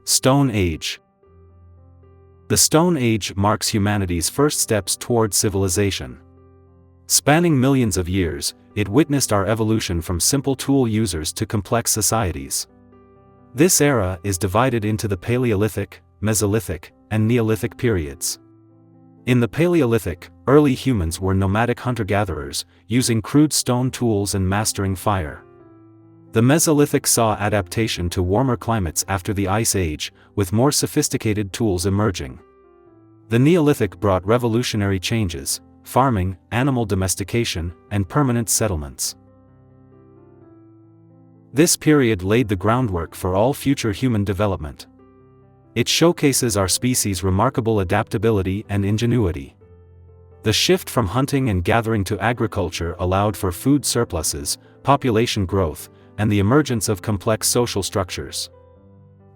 Stone Age. The Stone Age marks humanity's first steps toward civilization. Spanning millions of years, it witnessed our evolution from simple tool users to complex societies. This era is divided into the Paleolithic, Mesolithic, and Neolithic periods. In the Paleolithic, early humans were nomadic hunter-gatherers, using crude stone tools and mastering fire. The Mesolithic saw adaptation to warmer climates after the Ice Age, with more sophisticated tools emerging. The Neolithic brought revolutionary changes: farming, animal domestication, and permanent settlements. This period laid the groundwork for all future human development. It showcases our species' remarkable adaptability and ingenuity. The shift from hunting and gathering to agriculture allowed for food surpluses, population growth, and the emergence of complex social structures.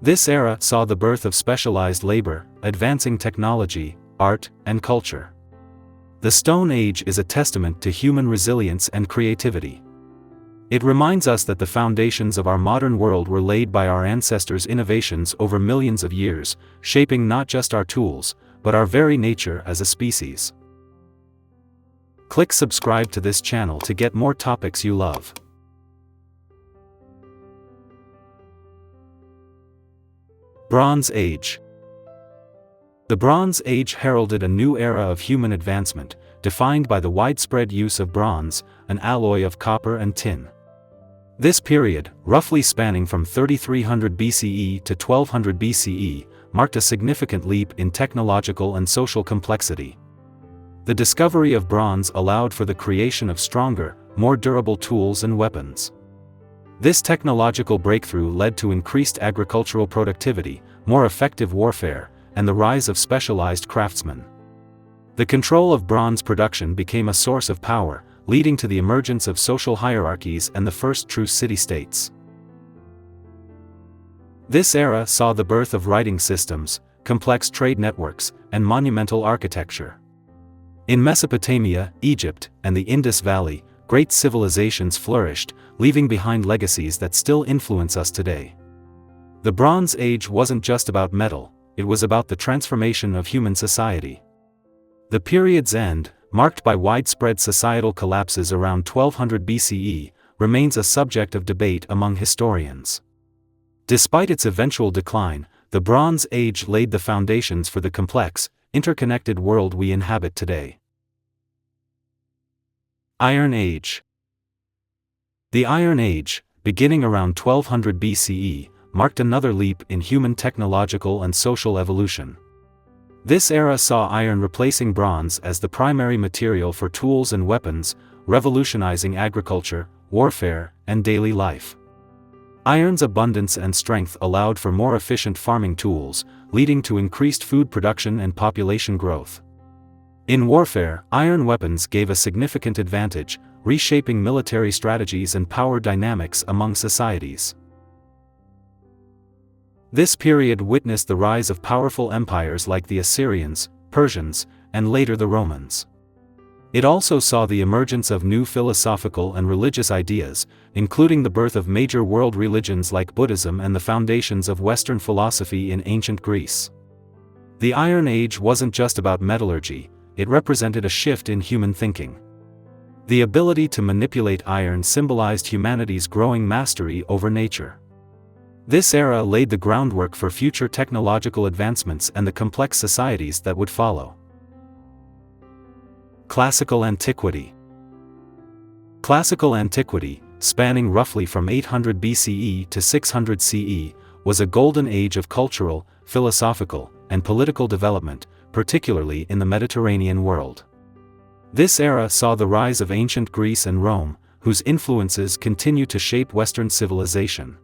This era saw the birth of specialized labor, advancing technology, art, and culture. The Stone Age is a testament to human resilience and creativity. It reminds us that the foundations of our modern world were laid by our ancestors' innovations over millions of years, shaping not just our tools, but our very nature as a species. Click subscribe to this channel to get more topics you love. Bronze Age. The Bronze Age heralded a new era of human advancement, defined by the widespread use of bronze, an alloy of copper and tin. This period, roughly spanning from 3300 BCE to 1200 BCE, marked a significant leap in technological and social complexity. The discovery of bronze allowed for the creation of stronger, more durable tools and weapons. This technological breakthrough led to increased agricultural productivity, more effective warfare, and the rise of specialized craftsmen. The control of bronze production became a source of power, leading to the emergence of social hierarchies and the first true city-states. This era saw the birth of writing systems, complex trade networks, and monumental architecture. In Mesopotamia, Egypt, and the Indus Valley, great civilizations flourished, leaving behind legacies that still influence us today. The Bronze Age wasn't just about metal, it was about the transformation of human society. The period's end, marked by widespread societal collapses around 1200 BCE, remains a subject of debate among historians. Despite its eventual decline, the Bronze Age laid the foundations for the complex, interconnected world we inhabit today. Iron Age. The Iron Age, beginning around 1200 BCE, marked another leap in human technological and social evolution. This era saw iron replacing bronze as the primary material for tools and weapons, revolutionizing agriculture, warfare, and daily life. Iron's abundance and strength allowed for more efficient farming tools, leading to increased food production and population growth. In warfare, iron weapons gave a significant advantage, reshaping military strategies and power dynamics among societies. This period witnessed the rise of powerful empires like the Assyrians, Persians, and later the Romans. It also saw the emergence of new philosophical and religious ideas, including the birth of major world religions like Buddhism and the foundations of Western philosophy in ancient Greece. The Iron Age wasn't just about metallurgy, it represented a shift in human thinking. The ability to manipulate iron symbolized humanity's growing mastery over nature. This era laid the groundwork for future technological advancements and the complex societies that would follow. Classical Antiquity. Classical Antiquity, spanning roughly from 800 BCE to 600 CE, was a golden age of cultural, philosophical, and political development, particularly in the Mediterranean world. This era saw the rise of ancient Greece and Rome, whose influences continue to shape Western civilization.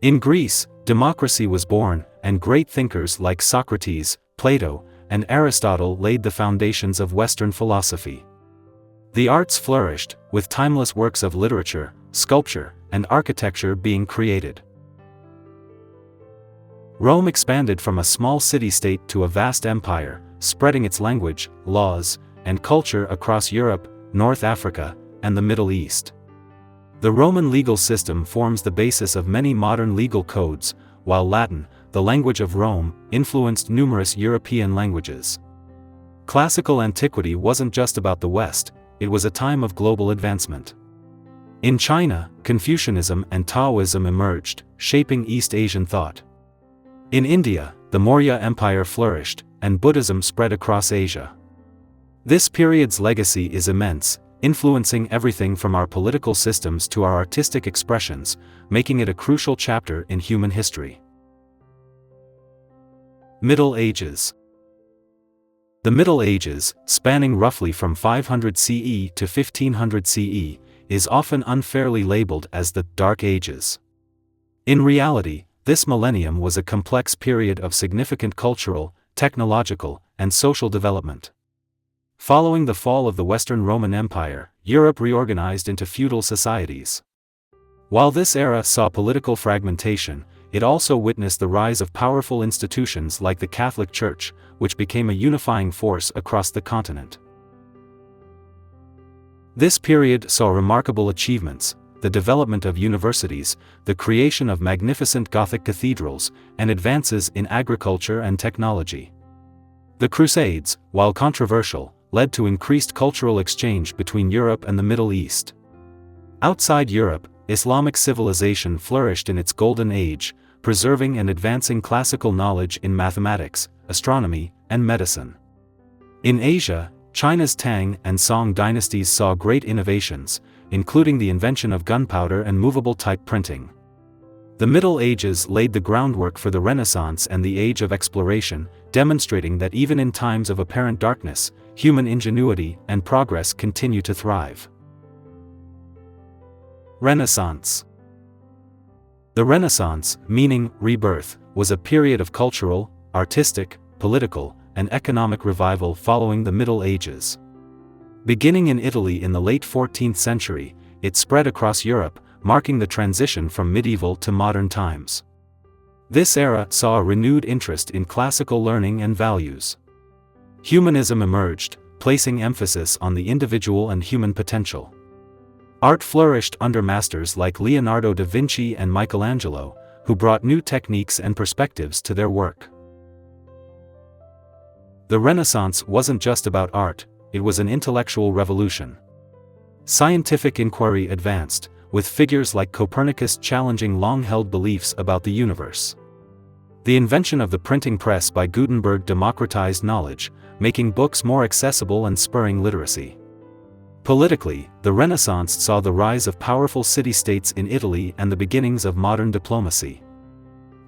In Greece, democracy was born, and great thinkers like Socrates, Plato, and Aristotle laid the foundations of Western philosophy. The arts flourished, with timeless works of literature, sculpture, and architecture being created. Rome expanded from a small city-state to a vast empire, spreading its language, laws, and culture across Europe, North Africa, and the Middle East. The Roman legal system forms the basis of many modern legal codes, while Latin, the language of Rome, influenced numerous European languages. Classical antiquity wasn't just about the West, it was a time of global advancement. In China, Confucianism and Taoism emerged, shaping East Asian thought. In India, the Maurya Empire flourished, and Buddhism spread across Asia. This period's legacy is immense, influencing everything from our political systems to our artistic expressions, making it a crucial chapter in human history. Middle Ages. The Middle Ages, spanning roughly from 500 CE to 1500 CE, is often unfairly labeled as the Dark Ages. In reality, this millennium was a complex period of significant cultural, technological, and social development. Following the fall of the Western Roman Empire, Europe reorganized into feudal societies. While this era saw political fragmentation, it also witnessed the rise of powerful institutions like the Catholic Church, which became a unifying force across the continent. This period saw remarkable achievements: the development of universities, the creation of magnificent Gothic cathedrals, and advances in agriculture and technology. The Crusades, while controversial, led to increased cultural exchange between Europe and the Middle East. Outside Europe, Islamic civilization flourished in its golden age, preserving and advancing classical knowledge in mathematics, astronomy, and medicine. In Asia, China's Tang and Song dynasties saw great innovations, including the invention of gunpowder and movable type printing. The Middle Ages laid the groundwork for the Renaissance and the Age of Exploration, demonstrating that even in times of apparent darkness, human ingenuity and progress continue to thrive. Renaissance. The Renaissance, meaning rebirth, was a period of cultural, artistic, political, and economic revival following the Middle Ages. Beginning in Italy in the late 14th century, it spread across Europe, marking the transition from medieval to modern times. This era saw a renewed interest in classical learning and values. Humanism emerged, placing emphasis on the individual and human potential. Art flourished under masters like Leonardo da Vinci and Michelangelo, who brought new techniques and perspectives to their work. The Renaissance wasn't just about art, it was an intellectual revolution. Scientific inquiry advanced, with figures like Copernicus challenging long-held beliefs about the universe. The invention of the printing press by Gutenberg democratized knowledge, making books more accessible and spurring literacy. Politically, the Renaissance saw the rise of powerful city-states in Italy and the beginnings of modern diplomacy.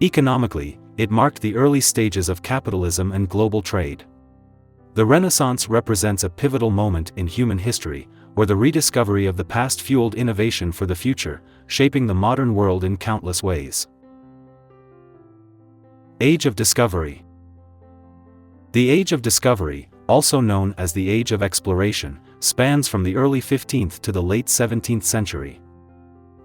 Economically, it marked the early stages of capitalism and global trade. The Renaissance represents a pivotal moment in human history, where the rediscovery of the past fueled innovation for the future, shaping the modern world in countless ways. Age of Discovery. The Age of Discovery, also known as the Age of Exploration, spans from the early 15th to the late 17th century.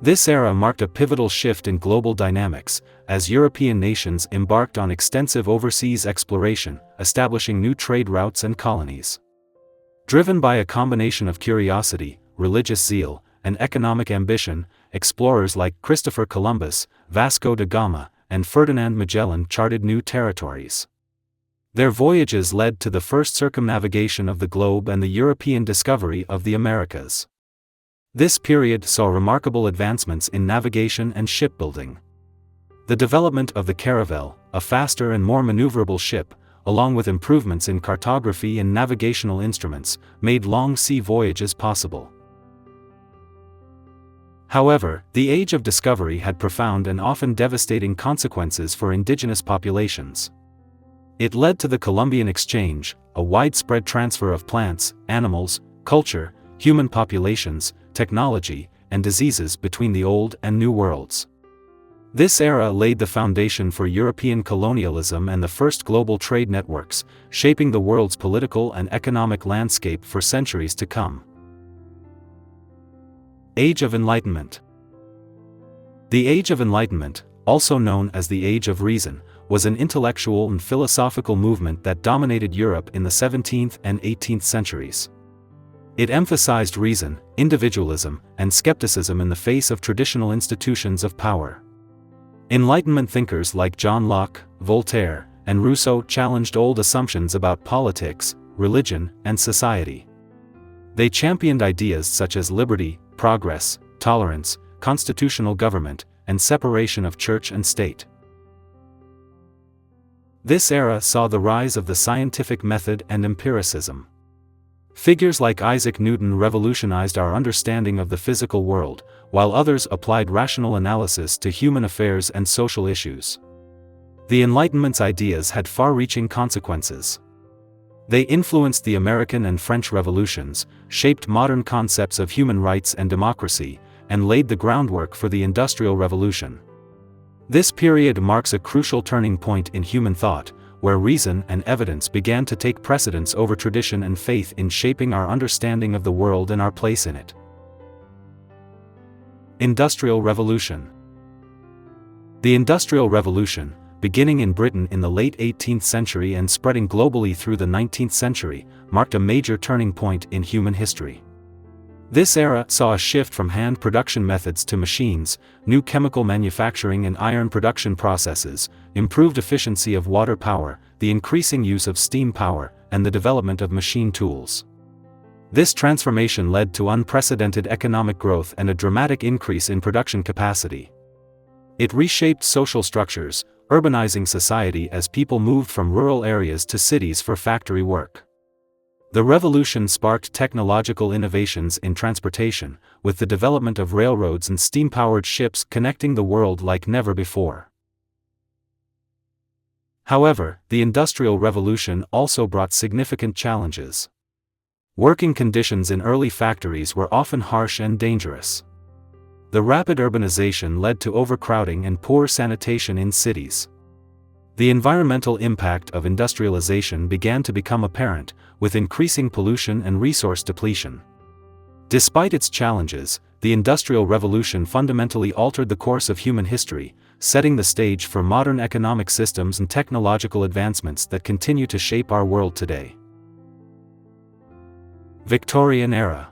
This era marked a pivotal shift in global dynamics, as European nations embarked on extensive overseas exploration, establishing new trade routes and colonies. Driven by a combination of curiosity, religious zeal, and economic ambition, explorers like Christopher Columbus, Vasco da Gama, and Ferdinand Magellan charted new territories. Their voyages led to the first circumnavigation of the globe and the European discovery of the Americas. This period saw remarkable advancements in navigation and shipbuilding. The development of the caravel, a faster and more maneuverable ship, along with improvements in cartography and navigational instruments, made long sea voyages possible. However, the Age of Discovery had profound and often devastating consequences for indigenous populations. It led to the Columbian Exchange, a widespread transfer of plants, animals, culture, human populations, technology, and diseases between the Old and New Worlds. This era laid the foundation for European colonialism and the first global trade networks, shaping the world's political and economic landscape for centuries to come. Age of Enlightenment. The Age of Enlightenment, also known as the Age of Reason, was an intellectual and philosophical movement that dominated Europe in the 17th and 18th centuries. It emphasized reason, individualism, and skepticism in the face of traditional institutions of power. Enlightenment thinkers like John Locke, Voltaire, and Rousseau challenged old assumptions about politics, religion, and society. They championed ideas such as liberty, progress, tolerance, constitutional government, and separation of church and state. This era saw the rise of the scientific method and empiricism. Figures like Isaac Newton revolutionized our understanding of the physical world, while others applied rational analysis to human affairs and social issues. The Enlightenment's ideas had far-reaching consequences. They influenced the American and French revolutions, shaped modern concepts of human rights and democracy, and laid the groundwork for the Industrial Revolution. This period marks a crucial turning point in human thought, where reason and evidence began to take precedence over tradition and faith in shaping our understanding of the world and our place in it. Industrial Revolution. The Industrial Revolution, beginning in Britain in the late 18th century and spreading globally through the 19th century, marked a major turning point in human history. This era saw a shift from hand production methods to machines, new chemical manufacturing and iron production processes, improved efficiency of water power, the increasing use of steam power, and the development of machine tools. This transformation led to unprecedented economic growth and a dramatic increase in production capacity. It reshaped social structures, urbanizing society as people moved from rural areas to cities for factory work. The revolution sparked technological innovations in transportation, with the development of railroads and steam-powered ships connecting the world like never before. However, the Industrial Revolution also brought significant challenges. Working conditions in early factories were often harsh and dangerous. The rapid urbanization led to overcrowding and poor sanitation in cities. The environmental impact of industrialization began to become apparent, with increasing pollution and resource depletion. Despite its challenges, the Industrial Revolution fundamentally altered the course of human history, setting the stage for modern economic systems and technological advancements that continue to shape our world today. Victorian Era.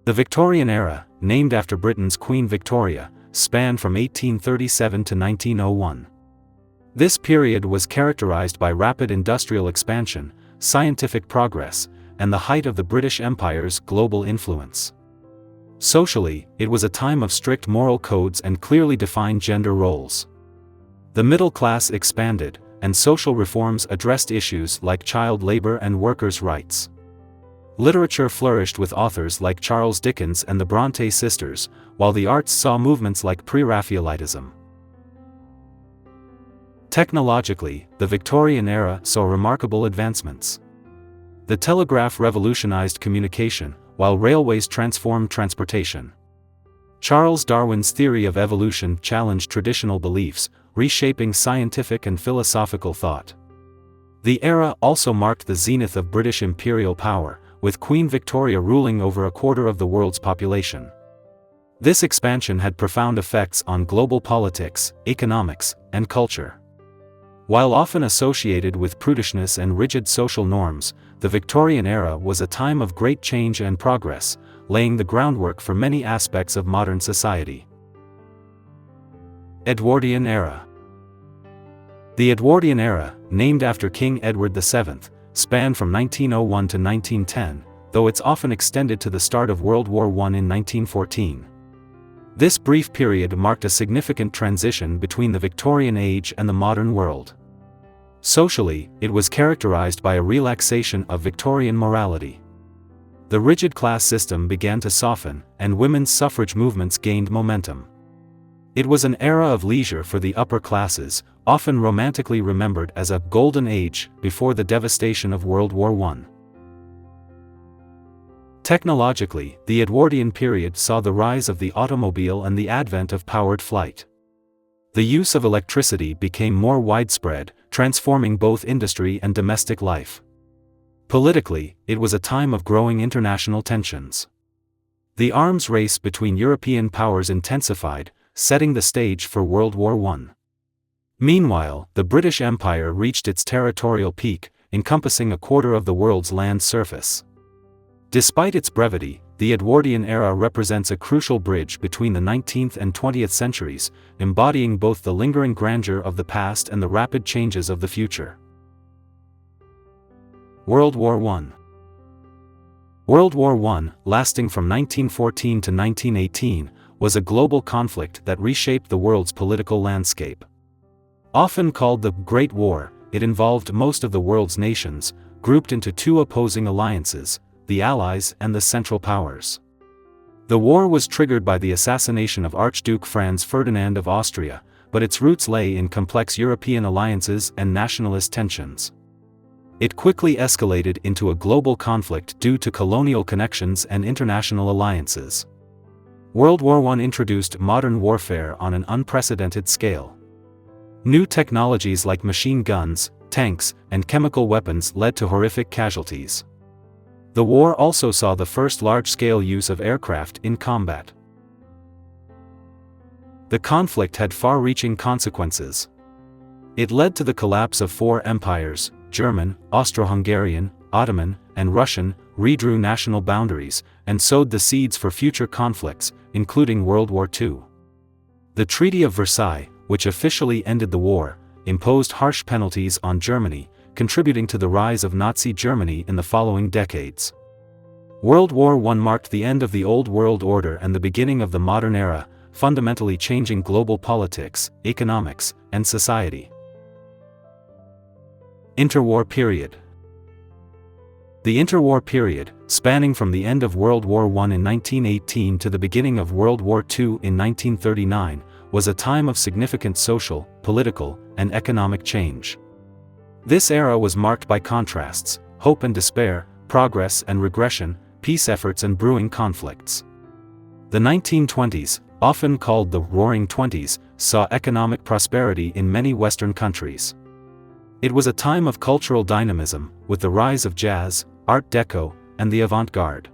The Victorian Era, named after Britain's Queen Victoria, spanned from 1837 to 1901. This period was characterized by rapid industrial expansion, scientific progress, and the height of the British Empire's global influence. Socially, it was a time of strict moral codes and clearly defined gender roles. The middle class expanded, and social reforms addressed issues like child labor and workers' rights. Literature flourished with authors like Charles Dickens and the Bronte sisters, while the arts saw movements like Pre-Raphaelitism. Technologically, the Victorian era saw remarkable advancements. The telegraph revolutionized communication, while railways transformed transportation. Charles Darwin's theory of evolution challenged traditional beliefs, reshaping scientific and philosophical thought. The era also marked the zenith of British imperial power, with Queen Victoria ruling over a quarter of the world's population. This expansion had profound effects on global politics, economics, and culture. While often associated with prudishness and rigid social norms, the Victorian era was a time of great change and progress, laying the groundwork for many aspects of modern society. Edwardian Era. The Edwardian Era, named after King Edward VII, spanned from 1901 to 1910, though it's often extended to the start of World War I in 1914. This brief period marked a significant transition between the Victorian age and the modern world. Socially, it was characterized by a relaxation of Victorian morality. The rigid class system began to soften, and women's suffrage movements gained momentum. It was an era of leisure for the upper classes, often romantically remembered as a golden age before the devastation of World War I. Technologically, the Edwardian period saw the rise of the automobile and the advent of powered flight. The use of electricity became more widespread, transforming both industry and domestic life. Politically, it was a time of growing international tensions. The arms race between European powers intensified, setting the stage for World War I. Meanwhile, the British Empire reached its territorial peak, encompassing a quarter of the world's land surface. Despite its brevity, the Edwardian era represents a crucial bridge between the 19th and 20th centuries, embodying both the lingering grandeur of the past and the rapid changes of the future. World War I. World War I, lasting from 1914 to 1918, was a global conflict that reshaped the world's political landscape. Often called the Great War, it involved most of the world's nations, grouped into two opposing alliances, the Allies and the Central Powers. The war was triggered by the assassination of Archduke Franz Ferdinand of Austria, but its roots lay in complex European alliances and nationalist tensions. It quickly escalated into a global conflict due to colonial connections and international alliances. World War I introduced modern warfare on an unprecedented scale. New technologies like machine guns, tanks, and chemical weapons led to horrific casualties. The war also saw the first large-scale use of aircraft in combat. The conflict had far-reaching consequences. It led to the collapse of four empires: German, Austro-Hungarian, Ottoman, and Russian, redrew national boundaries, and sowed the seeds for future conflicts, including World War II. The Treaty of Versailles, which officially ended the war, imposed harsh penalties on Germany, contributing to the rise of Nazi Germany in the following decades. World War I marked the end of the old world order and the beginning of the modern era, fundamentally changing global politics, economics, and society. Interwar Period. The interwar period, spanning from the end of World War I in 1918 to the beginning of World War II in 1939, was a time of significant social, political, and economic change. This era was marked by contrasts: hope and despair, progress and regression, peace efforts and brewing conflicts. The 1920s, often called the Roaring Twenties, saw economic prosperity in many Western countries. It was a time of cultural dynamism, with the rise of jazz, Art Deco, and the avant-garde.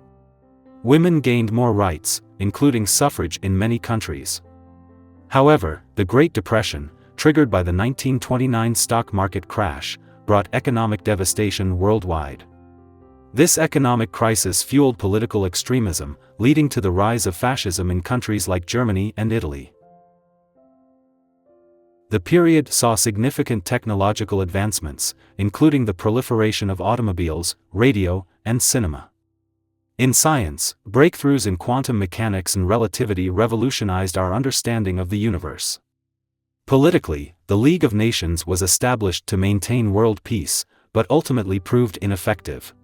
Women gained more rights, including suffrage in many countries. However, the Great Depression, triggered by the 1929 stock market crash, brought economic devastation worldwide. This economic crisis fueled political extremism, leading to the rise of fascism in countries like Germany and Italy. The period saw significant technological advancements, including the proliferation of automobiles, radio, and cinema. In science, breakthroughs in quantum mechanics and relativity revolutionized our understanding of the universe. Politically, the League of Nations was established to maintain world peace, but ultimately proved ineffective.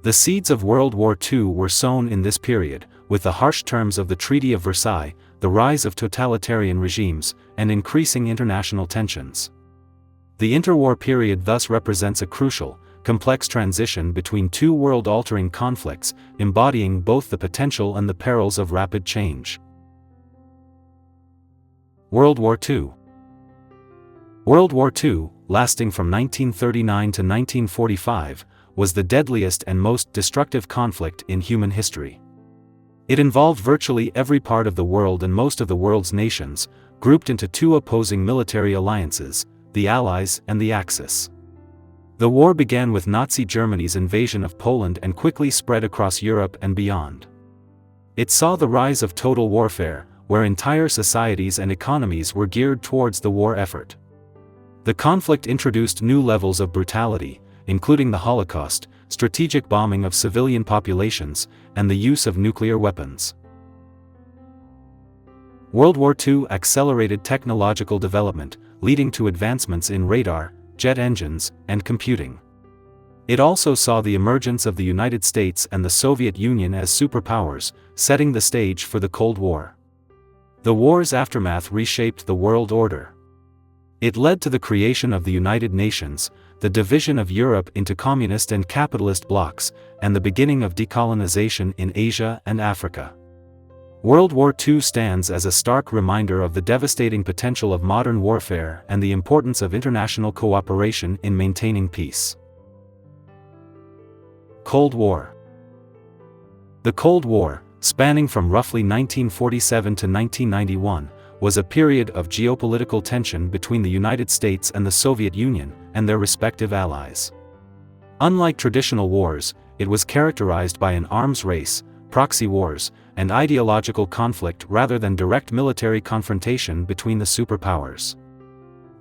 The seeds of World War II were sown in this period, with the harsh terms of the Treaty of Versailles, the rise of totalitarian regimes, and increasing international tensions. The interwar period thus represents a crucial, complex transition between two world-altering conflicts, embodying both the potential and the perils of rapid change. World War II. World War II, lasting from 1939 to 1945, was the deadliest and most destructive conflict in human history. It involved virtually every part of the world and most of the world's nations, grouped into two opposing military alliances, the Allies and the Axis. The war began with Nazi Germany's invasion of Poland and quickly spread across Europe and beyond. It saw the rise of total warfare, where entire societies and economies were geared towards the war effort. The conflict introduced new levels of brutality, including the Holocaust, strategic bombing of civilian populations, and the use of nuclear weapons. World War II accelerated technological development, leading to advancements in radar, jet engines, and computing. It also saw the emergence of the United States and the Soviet Union as superpowers, setting the stage for the Cold War. The war's aftermath reshaped the world order. It led to the creation of the United Nations, the division of Europe into communist and capitalist blocs, and the beginning of decolonization in Asia and Africa. World War II stands as a stark reminder of the devastating potential of modern warfare and the importance of international cooperation in maintaining peace. Cold War. The Cold War, spanning from roughly 1947 to 1991, was a period of geopolitical tension between the United States and the Soviet Union, and their respective allies. Unlike traditional wars, it was characterized by an arms race, proxy wars, and ideological conflict rather than direct military confrontation between the superpowers.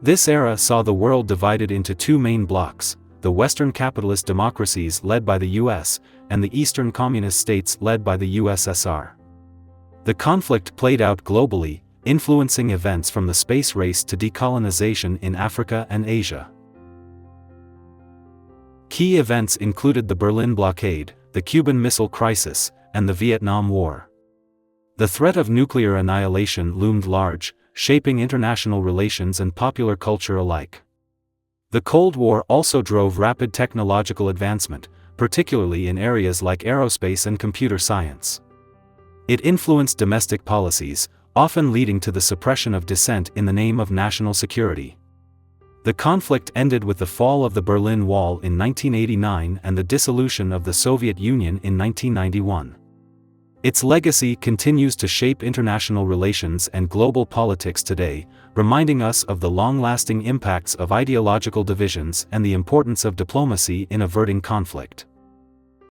This era saw the world divided into two main blocks: the Western capitalist democracies led by the US, and the Eastern communist states led by the USSR. The conflict played out globally, influencing events from the space race to decolonization in Africa and Asia. Key events included the Berlin blockade, the Cuban Missile Crisis, and the Vietnam War. The threat of nuclear annihilation loomed large, shaping international relations and popular culture alike. The Cold War also drove rapid technological advancement, particularly in areas like aerospace and computer science. It influenced domestic policies, often leading to the suppression of dissent in the name of national security. The conflict ended with the fall of the Berlin Wall in 1989 and the dissolution of the Soviet Union in 1991. Its legacy continues to shape international relations and global politics today, reminding us of the long-lasting impacts of ideological divisions and the importance of diplomacy in averting conflict.